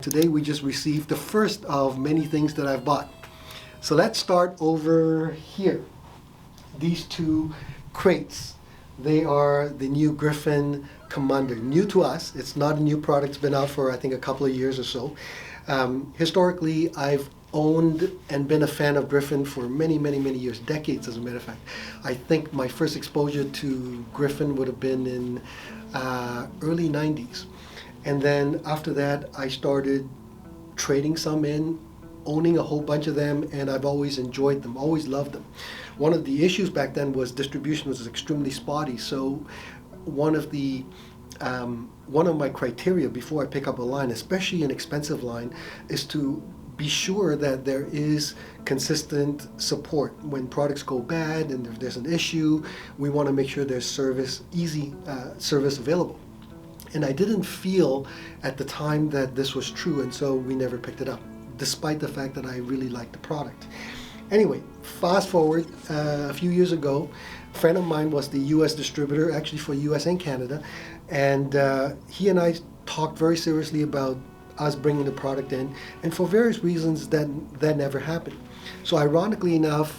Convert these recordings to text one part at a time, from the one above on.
Today we just received the first of many things that I've bought. So let's start over here. These two crates. They are the new Gryphon Commander. New to us. It's not a new product. It's been out for I think a couple of years or so. Historically, I've owned and been a fan of Gryphon for many years, decades as a matter of fact. I think my first exposure to Gryphon would have been in early 90s. And then after that, I started trading some in, owning a whole bunch of them, and I've always enjoyed them, always loved them. One of the issues back then was distribution was extremely spotty. So one of my criteria before I pick up a line, especially an expensive line, is to be sure that there is consistent support. When products go bad and if there's an issue, we want to make sure there's service, easy service available. And I didn't feel at the time that this was true, and so we never picked it up, despite the fact that I really liked the product. Anyway, fast forward a few years ago, a friend of mine was the US distributor, actually for US and Canada, and he and I talked very seriously about us bringing the product in, and for various reasons that never happened. So ironically enough,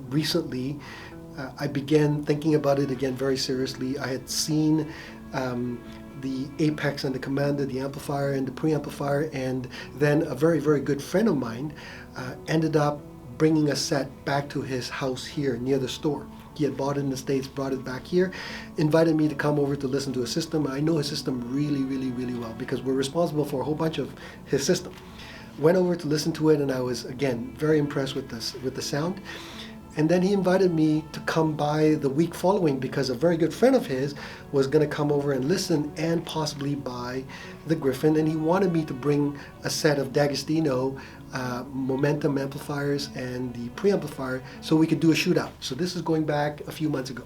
recently, I began thinking about it again very seriously. I had seen the Apex and the Commander, the Amplifier and the Preamplifier, and then a very good friend of mine ended up bringing a set back to his house here near the store. He had bought it in the States, brought it back here, invited me to come over to listen to his system. I know his system really well because we're responsible for a whole bunch of his system. Went over to listen to it, and I was again very impressed with the sound. And then he invited me to come by the week following because a very good friend of his was going to come over and listen and possibly buy the Gryphon. And he wanted me to bring a set of D'Agostino momentum amplifiers and the preamplifier so we could do a shootout. So this is going back a few months ago.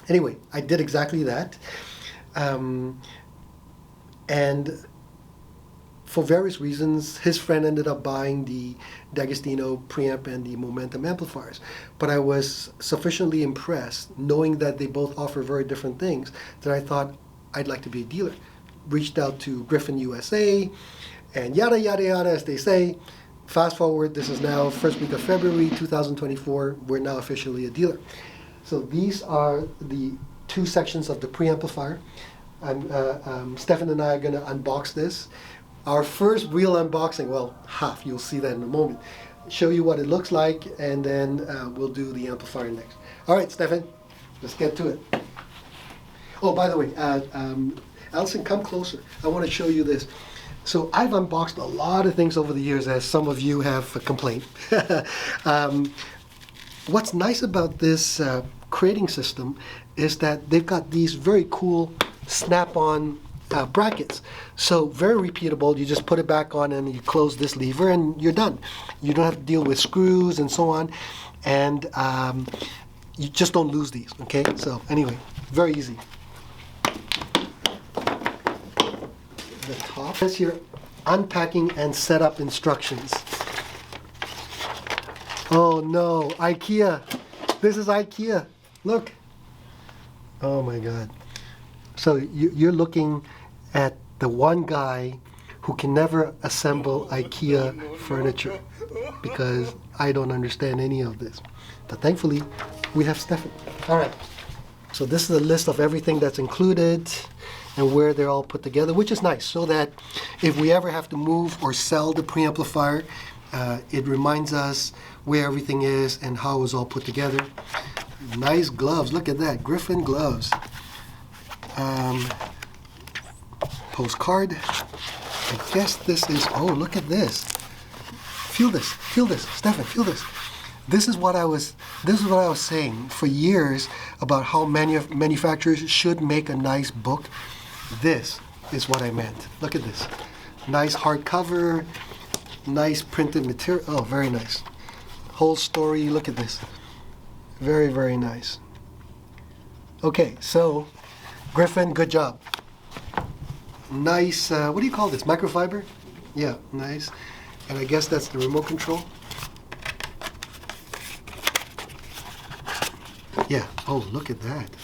Anyway, I did exactly that. And for various reasons, his friend ended up buying the D'Agostino preamp and the momentum amplifiers. But I was sufficiently impressed, knowing that they both offer very different things, that I thought I'd like to be a dealer. Reached out to Gryphon USA, and yada yada, as they say. Fast forward, this is now first week of February 2024, we're now officially a dealer. So these are the two sections of the preamplifier. Stefan and I are going to unbox this. Our first real unboxing, well, half, you'll see that in a moment. Show you what it looks like, and then we'll do the amplifier next. All right, Stefan, let's get to it. Oh, by the way, Alison, come closer. I want to show you this. So I've unboxed a lot of things over the years, as some of you have complained. What's nice about this crating system is that they've got these very cool snap-on brackets. So very repeatable. You just put it back on and you close this lever and you're done. You don't have to deal with screws and so on, and you just don't lose these. Okay, so anyway, very easy. The top is your unpacking and setup instructions. Oh no, IKEA. This is IKEA. Look. Oh my God. So you're looking at the one guy who can never assemble IKEA furniture, because I don't understand any of this. But thankfully, we have Stefan. All right. So this is a list of everything that's included and where they're all put together, which is nice, so that if we ever have to move or sell the preamplifier, it reminds us where everything is and how it was all put together. Nice gloves. Look at that. Gryphon gloves. Postcard. I guess this is, oh, look at this. Feel this, Stefan, feel this. This is what I was saying for years about how manufacturers should make a nice book. This is what I meant. Look at this. Nice hardcover, nice printed material. Oh, very nice. Whole story, look at this. Very nice. Okay, so Gryphon, good job. Nice, what do you call this? Microfiber? Yeah, nice. And I guess that's the remote control. Yeah, oh, look at that.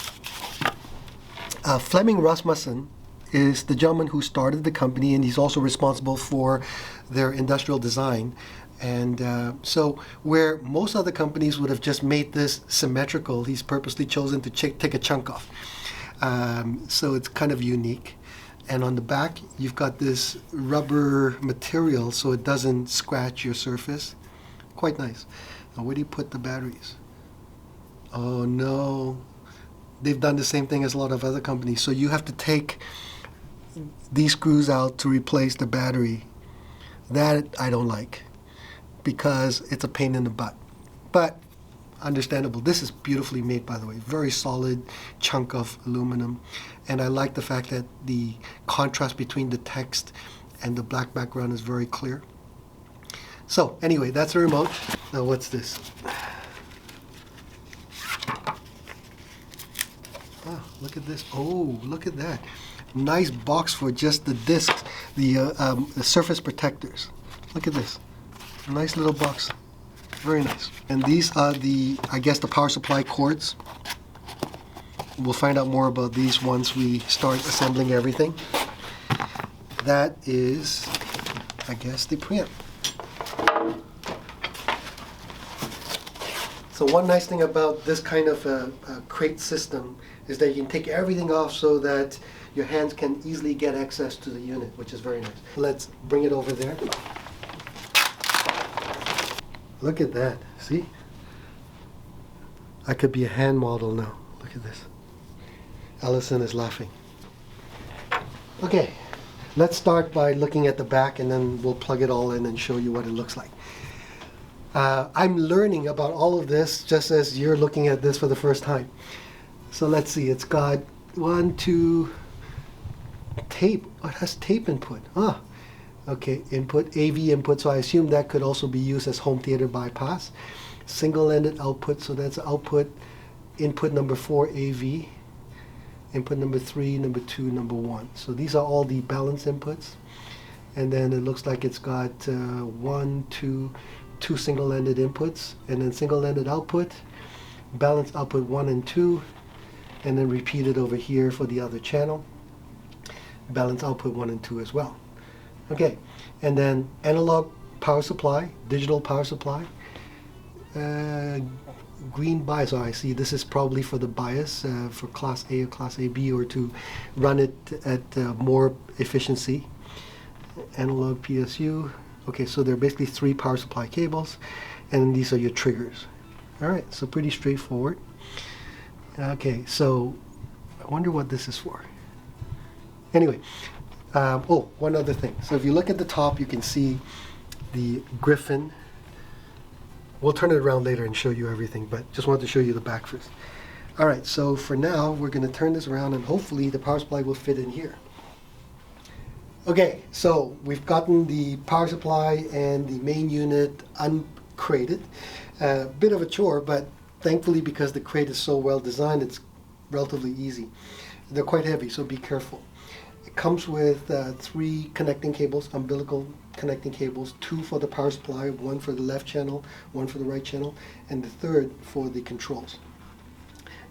Fleming Rasmussen is the gentleman who started the company, and he's also responsible for their industrial design. And so where most other companies would have just made this symmetrical, he's purposely chosen to take a chunk off. So it's kind of unique. And on the back, you've got this rubber material so it doesn't scratch your surface. Quite nice. Now, where do you put the batteries? Oh no. They've done the same thing as a lot of other companies. So you have to take these screws out to replace the battery. That I don't like, because it's a pain in the butt. But understandable. This is beautifully made, by the way. Very solid chunk of aluminum. And I like the fact that the contrast between the text and the black background is very clear. So anyway, that's the remote. Now what's this? Oh, look at this. Oh, look at that. Nice box for just the discs, the surface protectors. Look at this. Nice little box. Very nice. And these are the, I guess, the power supply cords. We'll find out more about these once we start assembling everything. That is, I guess, the preamp. So one nice thing about this kind of a crate system is that you can take everything off so that your hands can easily get access to the unit, which is very nice. Let's bring it over there. Look at that, see? I could be a hand model now. Look at this. Allison is laughing. Okay, let's start by looking at the back, and then we'll plug it all in and show you what it looks like. I'm learning about all of this just as you're looking at this for the first time. So let's see, it's got tape. Oh, it has tape input. Ah. Okay, input, AV input, so I assume that could also be used as home theater bypass. Single-ended output, so that's output, input number 4, AV, input number 3, number 2, number 1. So these are all the balance inputs. And then it looks like it's got 2 single-ended inputs, and then single-ended output, balance output 1 and 2, and then repeat it over here for the other channel. Balance output 1 and 2 as well. Okay, and then analog power supply, digital power supply, green bias. Oh, I see. This is probably for the bias for Class A or Class AB, or to run it at more efficiency. Analog PSU. Okay, so there are basically 3 power supply cables, and these are your triggers. All right, so pretty straightforward. Okay, so I wonder what this is for. Anyway. Oh, one other thing. So if you look at the top, you can see the Gryphon. We'll turn it around later and show you everything, but just wanted to show you the back first. All right, so for now, we're going to turn this around, and hopefully the power supply will fit in here. Okay, so we've gotten the power supply and the main unit uncrated. Bit of a chore, but thankfully, because the crate is so well designed, it's relatively easy. They're quite heavy, so be careful. It comes with 3 connecting cables, umbilical connecting cables, 2 for the power supply, 1 for the left channel, 1 for the right channel, and the 3rd for the controls.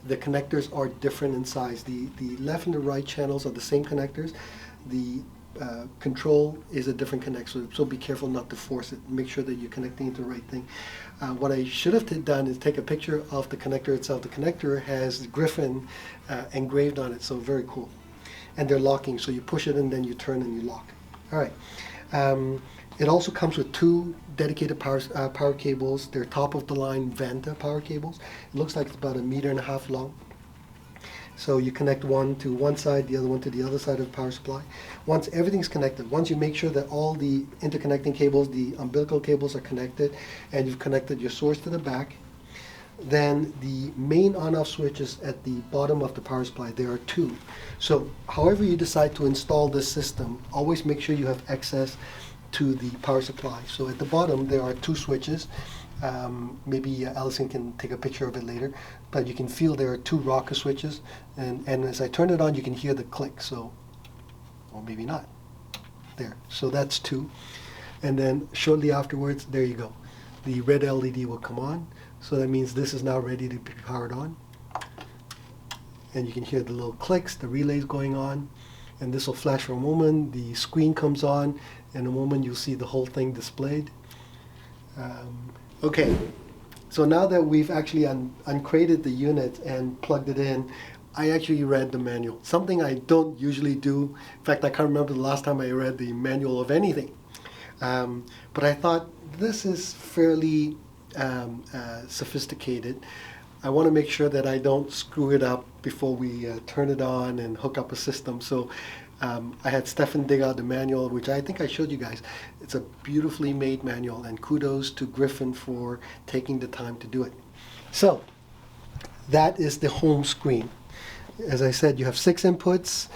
The connectors are different in size. The left and the right channels are the same connectors. The control is a different connector, so be careful not to force it. Make sure that you're connecting it to the right thing. What I should have done is take a picture of the connector itself. The connector has Gryphon engraved on it, so very cool. And they're locking, so you push it and then you turn and you lock. All right. It also comes with 2 dedicated power cables. They're top-of-the-line Vanta power cables. It looks like it's about 1.5 meters long. So you connect one to one side, the other one to the other side of the power supply. Once everything's connected, once you make sure that all the interconnecting cables, the umbilical cables are connected, and you've connected your source to the back, then the main on-off switch is at the bottom of the power supply. There are 2. So however you decide to install this system, always make sure you have access to the power supply. So at the bottom there are 2 switches. Maybe Allison can take a picture of it later, but you can feel there are 2 rocker switches, and as I turn it on you can hear the click, so, or maybe not. There, so that's 2. And then shortly afterwards, there you go. The red LED will come on. So that means this is now ready to be powered on. And you can hear the little clicks, the relays going on. and this will flash for a moment. The screen comes on, in a moment you'll see the whole thing displayed. Okay, so now that we've actually uncrated the unit and plugged it in, I actually read the manual, something I don't usually do. In fact, I can't remember the last time I read the manual of anything. But I thought this is fairly sophisticated. I want to make sure that I don't screw it up before we turn it on and hook up a system. So I had Stefan dig out the manual, which I think I showed you guys. It's a beautifully made manual, and kudos to Gryphon for taking the time to do it. So that is the home screen. As I said, you have 6 inputs,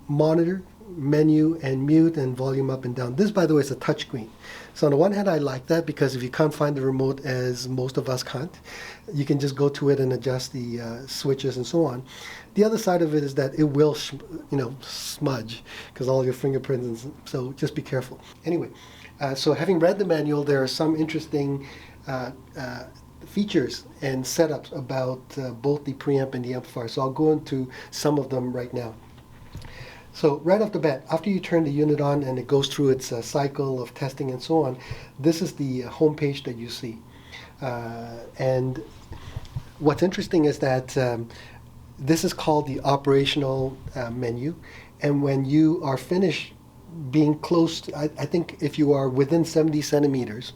monitor, menu, and mute, and volume up and down. This, by the way, is a touch screen. So on the one hand, I like that, because if you can't find the remote, as most of us can't, you can just go to it and adjust the switches and so on. The other side of it is that it will, smudge, because all your fingerprints, and so just be careful. Anyway, so having read the manual, there are some interesting features and setups about both the preamp and the amplifier. So I'll go into some of them right now. So right off the bat, after you turn the unit on and it goes through its cycle of testing and so on, this is the home page that you see. And what's interesting is that this is called the operational menu. And when you are finished being close to, I think if you are within 70 centimeters,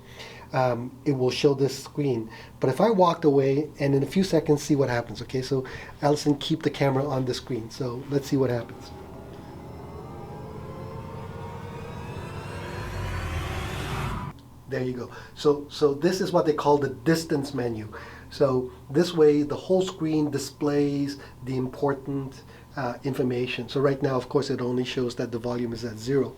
it will show this screen. But if I walked away and in a few seconds see what happens, okay? So Allison, keep the camera on the screen. So let's see what happens. There you go. So this is what they call the distance menu. So this way the whole screen displays the important information. So right now, of course, it only shows that the volume is at 0.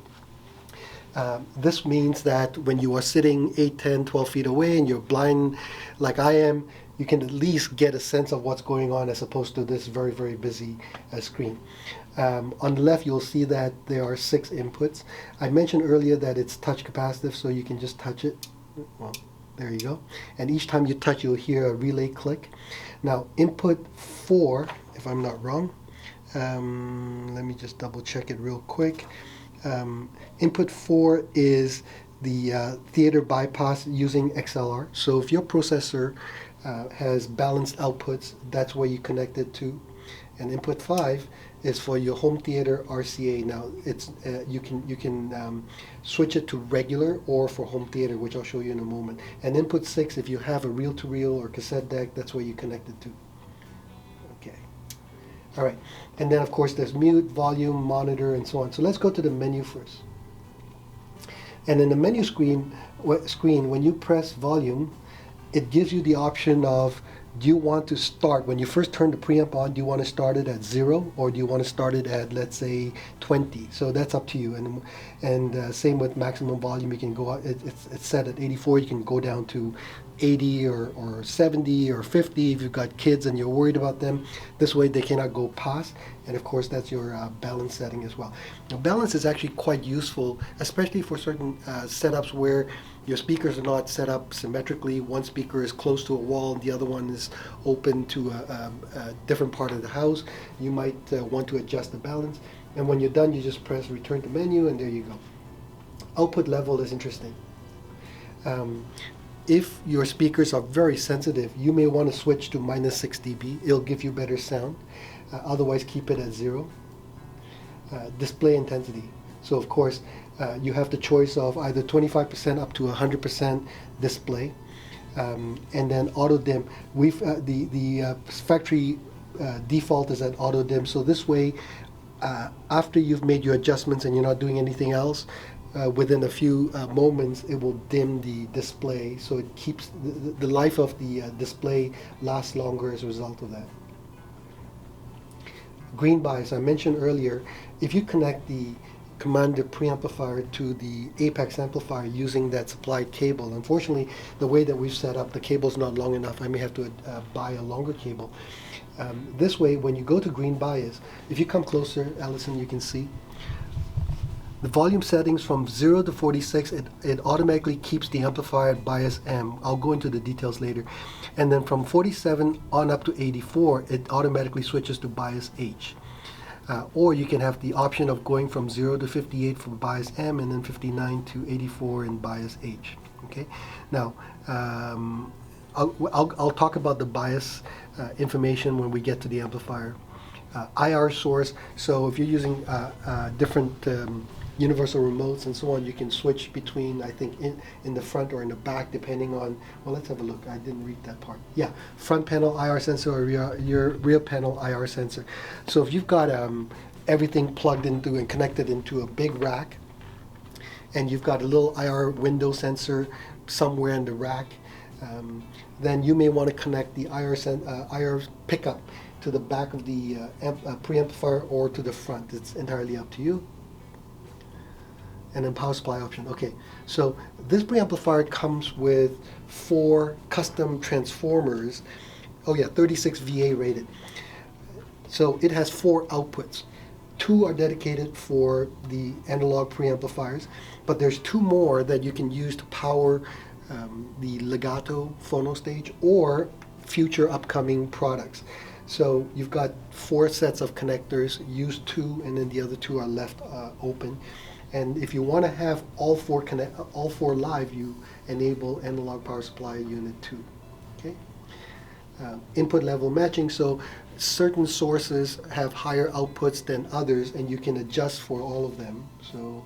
This means that when you are sitting 8, 10, 12 feet away and you're blind like I am, you can at least get a sense of what's going on as opposed to this very, very busy screen. On the left, you'll see that there are 6 inputs. I mentioned earlier that it's touch capacitive, so you can just touch it. Well, there you go. And each time you touch, you'll hear a relay click. Now, input 4, if I'm not wrong, let me just double check it real quick. Input 4 is the theater bypass using XLR. So if your processor has balanced outputs, that's where you connect it to. And input 5 is for your home theater RCA. Now it's you can switch it to regular or for home theater, which I'll show you in a moment. And input 6, if you have a reel-to-reel or cassette deck, that's where you connect it to. Okay. All right. And then of course there's mute, volume, monitor, and so on. So let's go to the menu first. And in the menu screen, when you press volume, it gives you the option of, do you want to start, when you first turn the preamp on, do you want to start it at 0 or do you want to start it at, let's say, 20? So that's up to you. And same with maximum volume, you can go, it's set at 84, you can go down to 80 or 70 or 50 if you've got kids and you're worried about them. This way they cannot go past. And of course that's your balance setting as well. Now, balance is actually quite useful, especially for certain setups where your speakers are not set up symmetrically. One speaker is close to a wall and the other one is open to a different part of the house. You might want to adjust the balance. And when you're done, you just press return to menu and there you go. Output level is interesting. If your speakers are very sensitive, you may want to switch to -6 dB. It'll give you better sound. Otherwise, keep it at 0. Display intensity. So of course, you have the choice of either 25% up to 100% display. And then auto dim. The factory default is at auto dim. So this way, after you've made your adjustments and you're not doing anything else, within a few moments it will dim the display, so it keeps the life of the display lasts longer as a result of that. Green bias, I mentioned earlier, if you connect the commander preamplifier to the Apex amplifier using that supplied cable, unfortunately the way that we've set up, the cable's not long enough. I may have to buy a longer cable. This way, when you go to green bias, if you come closer, Allison, you can see the volume settings from 0 to 46, it automatically keeps the amplifier at bias M. I'll go into the details later. And then from 47 on up to 84, it automatically switches to bias H. Or you can have the option of going from 0 to 58 for bias M, and then 59 to 84 in bias H. Okay. Now, I'll talk about the bias information when we get to the amplifier. IR source, so if you're using different universal remotes and so on, you can switch between, I think, in the front or in the back, depending on, well, let's have a look. I didn't read that part. Yeah, front panel IR sensor or your rear panel IR sensor. So if you've got everything plugged into and connected into a big rack, and you've got a little IR window sensor somewhere in the rack, then you may want to connect the IR pickup to the back of the preamplifier or to the front. It's entirely up to you. And then power supply option. Okay, so this preamplifier comes with 4 custom transformers. Oh yeah, 36 VA rated. So it has 4 outputs. 2 are dedicated for the analog preamplifiers, but there's 2 more that you can use to power the legato phono stage or future upcoming products. So you've got 4 sets of connectors, use 2, and then the other 2 are left open. And if you want to have all 4 live, you enable analog power supply unit 2. Okay. Input level matching. So certain sources have higher outputs than others, and you can adjust for all of them. So,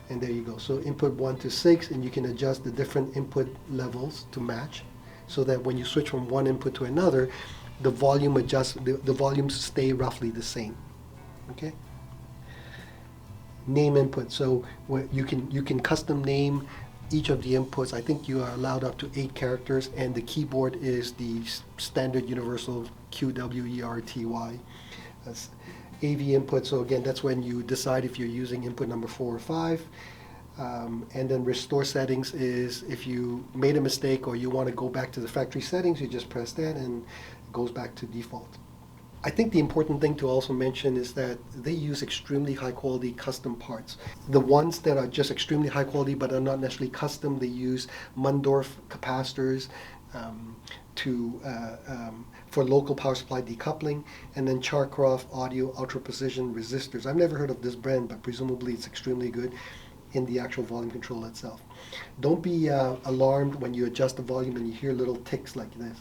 and there you go. So input 1 to 6, and you can adjust the different input levels to match, so that when you switch from one input to another, the volume adjusts. The volumes stay roughly the same. Okay. Name input. So you can custom name each of the inputs. I think you are allowed up to 8 characters, and the keyboard is the standard universal QWERTY. That's AV input. So again, that's when you decide if you're using input number 4 or 5. And then restore settings is if you made a mistake or you want to go back to the factory settings, you just press that and it goes back to default. I think the important thing to also mention is that they use extremely high quality custom parts. The ones that are just extremely high quality but are not necessarily custom, they use Mundorf capacitors for local power supply decoupling, and then Charcroft audio ultra precision resistors. I've never heard of this brand, but presumably it's extremely good in the actual volume control itself. Don't be alarmed when you adjust the volume and you hear little ticks like this.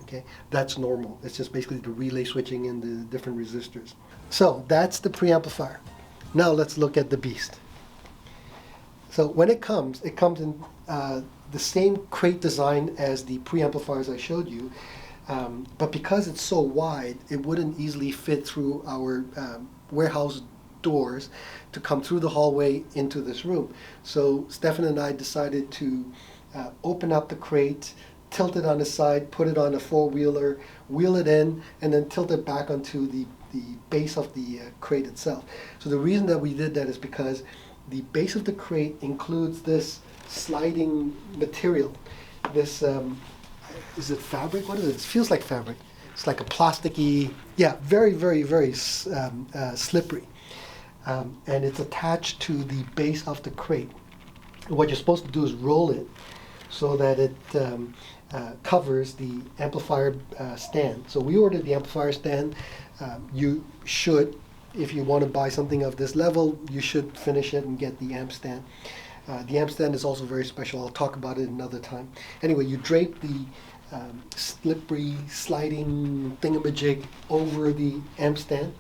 Okay, that's normal. It's just basically the relay switching in the different resistors. So that's the preamplifier. Now let's look at the beast. So when it comes in the same crate design as the preamplifiers I showed you, but because it's so wide, it wouldn't easily fit through our warehouse doors to come through the hallway into this room. So Stefan and I decided to open up the crate, tilt it on the side, put it on a 4-wheeler, wheel it in, and then tilt it back onto the base of the crate itself. So the reason that we did that is because the base of the crate includes this sliding material. This, is it fabric? What is it? It feels like fabric. It's like a plasticky, yeah, very, very, very slippery. And it's attached to the base of the crate. What you're supposed to do is roll it so that it covers the amplifier stand. So we ordered the amplifier stand. You should, if you want to buy something of this level, you should finish it and get the amp stand. The amp stand is also very special. I'll talk about it another time. Anyway, you drape the slippery, sliding thingamajig over the amp stand,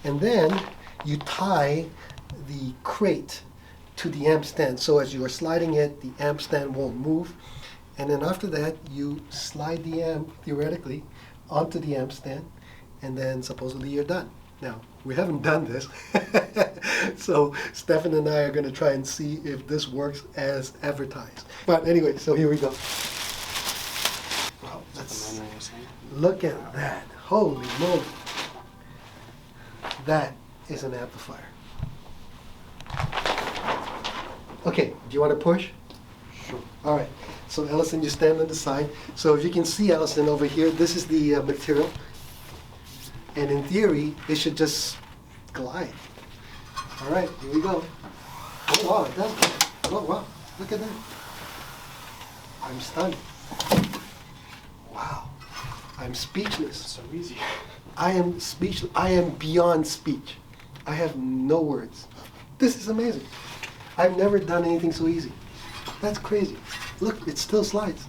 and then you tie the crate to the amp stand. So as you are sliding it, the amp stand won't move. And then after that, you slide the amp, theoretically, onto the amp stand, and then supposedly you're done. Now, we haven't done this, so Stefan and I are going to try and see if this works as advertised. But anyway, so here we go. Wow, let's look at that. Holy moly. That is an amplifier. Okay, do you want to push? Sure. All right. So Ellison, you stand on the side. So if you can see Ellison over here, this is the material. And in theory, it should just glide. All right, here we go. Oh wow, it does. Oh wow, look at that. I'm stunned. Wow, I'm speechless. So easy. I am speechless. I am beyond speech. I have no words. This is amazing. I've never done anything so easy. That's crazy. Look, it still slides.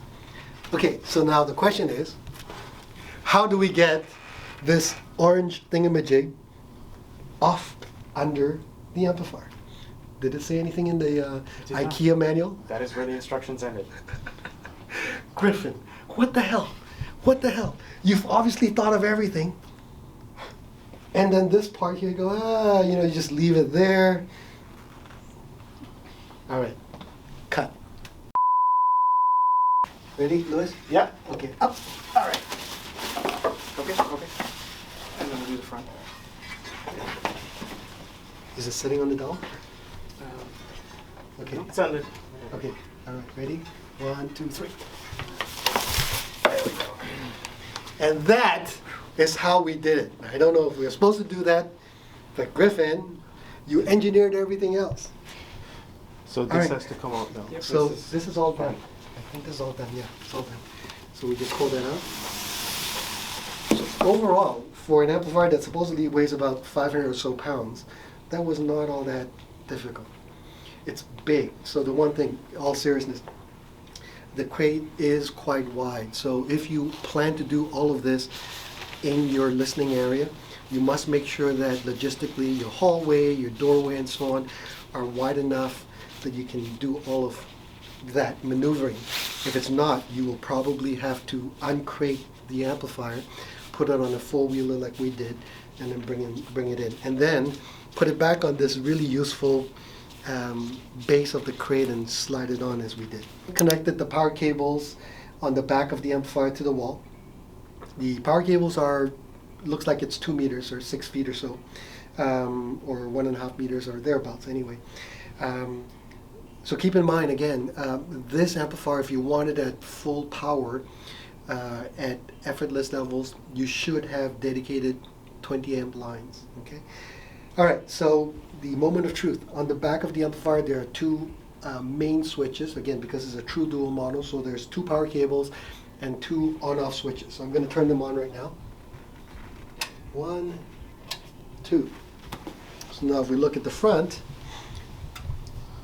Okay, so now the question is, how do we get this orange thingamajig off under the amplifier? Did it say anything in the IKEA manual? That is where the instructions ended. Gryphon, what the hell? What the hell? You've obviously thought of everything. And then this part here, you go, you just leave it there. All right, cut. Ready, Louis? Yeah. Okay, up. All right. Okay. And then we'll do the front. Is it sitting on the dome? Okay. It's on the... Okay, all right, ready? 1, 2, 3. There we go. And that is how we did it. I don't know if we were supposed to do that, but Gryphon, you engineered everything else. So this All right. has to come out now. Yep. So this is all done. I think this is all done, yeah, it's all done. So we just pull that out. So overall, for an amplifier that supposedly weighs about 500 or so pounds, that was not all that difficult. It's big. So the one thing, all seriousness, the crate is quite wide. So if you plan to do all of this in your listening area, you must make sure that logistically your hallway, your doorway and so on are wide enough that you can do all of that maneuvering. If it's not, you will probably have to uncrate the amplifier, put it on a four-wheeler like we did, and then bring it in. And then put it back on this really useful base of the crate and slide it on as we did. Connected the power cables on the back of the amplifier to the wall. The power cables looks like it's 2 meters or 6 feet or so, or 1.5 meters or thereabouts anyway. So keep in mind again, this amplifier, if you want it at full power, at effortless levels, you should have dedicated 20 amp lines, okay? All right, so the moment of truth. On the back of the amplifier, there are 2 main switches, again, because it's a true dual model, so there's 2 power cables and 2 on-off switches. So I'm going to turn them on right now. 1, 2. So now if we look at the front,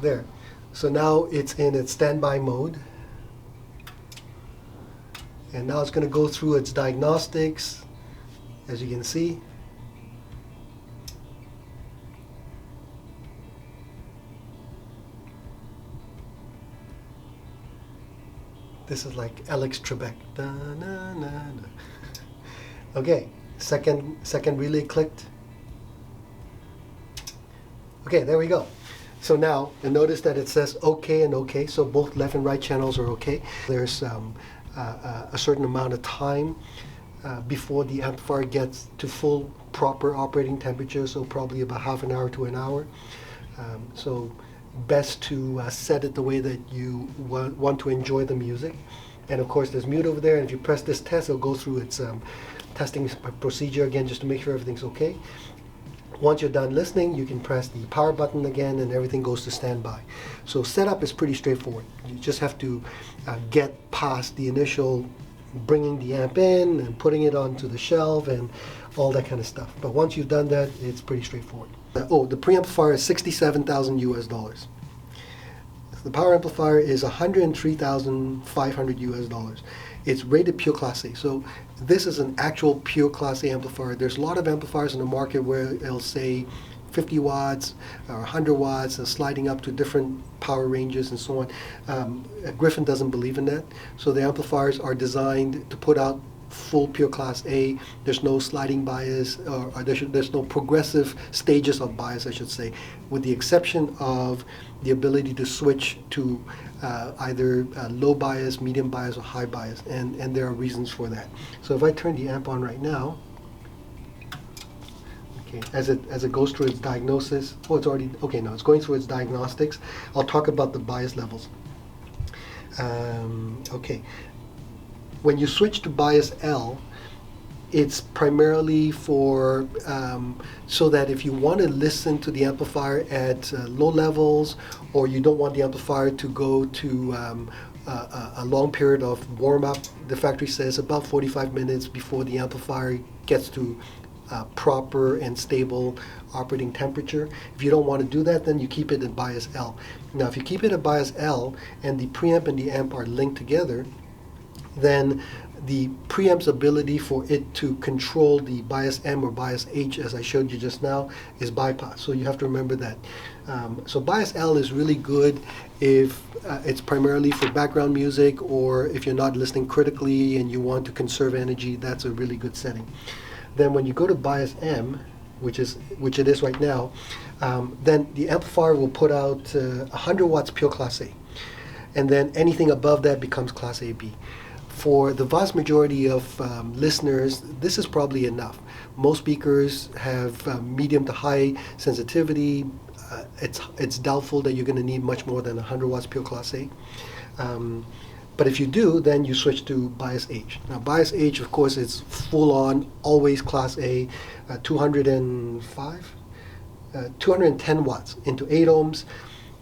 there. So now it's in its standby mode. And now it's going to go through its diagnostics, as you can see. This is like Alex Trebek. Da, na, na, na. Okay, second relay clicked. Okay, there we go. So now, and notice that it says OK and OK, so both left and right channels are OK. There's a certain amount of time before the amplifier gets to full proper operating temperature, so probably about half an hour to an hour. So best to set it the way that you want to enjoy the music. And of course there's mute over there, and if you press this test, it'll go through its testing procedure again just to make sure everything's okay. Once you're done listening, you can press the power button again and everything goes to standby. So setup is pretty straightforward. You just have to get past the initial bringing the amp in and putting it onto the shelf and all that kind of stuff. But once you've done that, it's pretty straightforward. The preamplifier is $67,000 US. The power amplifier is $103,500 US. It's rated pure Class A. So this is an actual pure Class A amplifier. There's a lot of amplifiers in the market where it'll say 50 watts or 100 watts and sliding up to different power ranges and so on. Gryphon doesn't believe in that. So the amplifiers are designed to put out full pure Class A. There's no sliding bias, or there's no progressive stages of bias, I should say, with the exception of the ability to switch to either low bias, medium bias, or high bias, and there are reasons for that. So if I turn the amp on right now, okay, as it goes through its diagnosis, oh, it's already, okay, no, it's going through its diagnostics. I'll talk about the bias levels. Okay. When you switch to bias L, it's primarily for so that if you want to listen to the amplifier at low levels, or you don't want the amplifier to go to a long period of warm-up. The factory says about 45 minutes before the amplifier gets to proper and stable operating temperature. If you don't want to do that, then you keep it at bias L. Now, if you keep it at bias L and the preamp and the amp are linked together, then the preamp's ability for it to control the bias M or bias H, as I showed you just now, is bypassed. So you have to remember that. So bias L is really good if it's primarily for background music, or if you're not listening critically and you want to conserve energy. That's a really good setting. Then when you go to bias M, which it is right now, then the amplifier will put out 100 watts pure class A, and then anything above that becomes class AB. For the vast majority of listeners, this is probably enough. Most speakers have medium to high sensitivity. It's doubtful that you're going to need much more than 100 watts pure class A. But if you do, then you switch to bias H. Now, bias H, of course, is full-on, always class A, 210 watts into 8 ohms,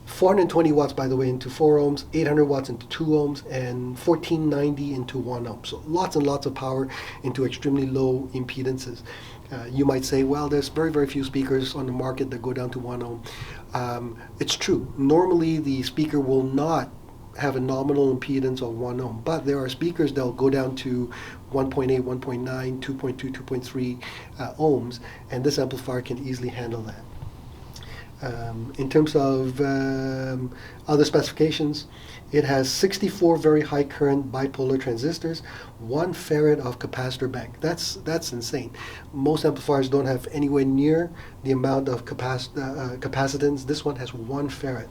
420 watts, by the way, into 4 ohms, 800 watts into 2 ohms, and 1490 into 1 ohm. So lots and lots of power into extremely low impedances. You might say, well, there's very, very few speakers on the market that go down to 1 ohm. It's true. Normally, the speaker will not have a nominal impedance of 1 ohm, but there are speakers that will go down to 1.8, 1.9, 2.2, 2.3 ohms, and this amplifier can easily handle that. In terms of other specifications, it has 64 very high current bipolar transistors, 1 farad of capacitor bank. That's insane. Most amplifiers don't have anywhere near the amount of capacitance. This one has 1 farad.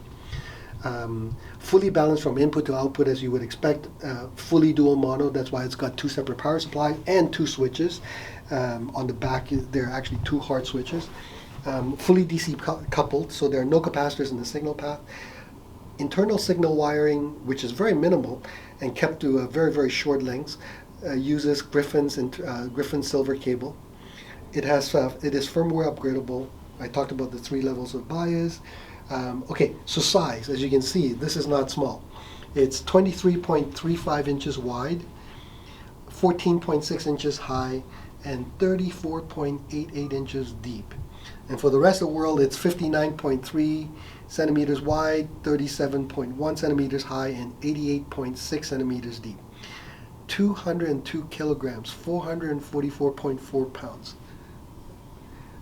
Fully balanced from input to output, as you would expect. Fully dual mono, that's why it's got 2 separate power supplies and 2 switches. On the back, there are actually 2 hard switches. Fully DC coupled, so there are no capacitors in the signal path. Internal signal wiring, which is very minimal and kept to very, very short lengths, uses Gryphon silver cable. It is firmware upgradable. I talked about the 3 levels of bias. Okay, so size, as you can see, this is not small. It's 23.35 inches wide, 14.6 inches high, and 34.88 inches deep. And for the rest of the world, it's 59.3 centimeters wide, 37.1 centimeters high, and 88.6 centimeters deep. 202 kilograms, 444.4 pounds.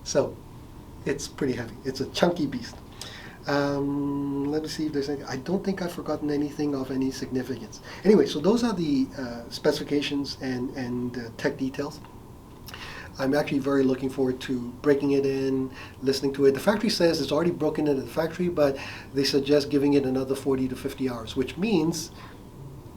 So it's pretty heavy. It's a chunky beast. Let me see if there's anything. I don't think I've forgotten anything of any significance. Anyway, so those are the specifications and tech details. I'm actually very looking forward to breaking it in, listening to it. The factory says it's already broken into the factory, but they suggest giving it another 40 to 50 hours, which means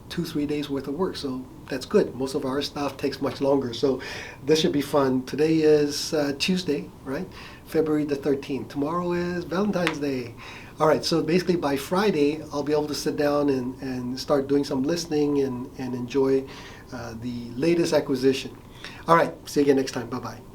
2-3 days worth of work. So that's good. Most of our stuff takes much longer. So this should be fun. Today is Tuesday, right? February the 13th. Tomorrow is Valentine's Day. All right, so basically by Friday, I'll be able to sit down and start doing some listening and enjoy the latest acquisition. All right, see you again next time. Bye-bye.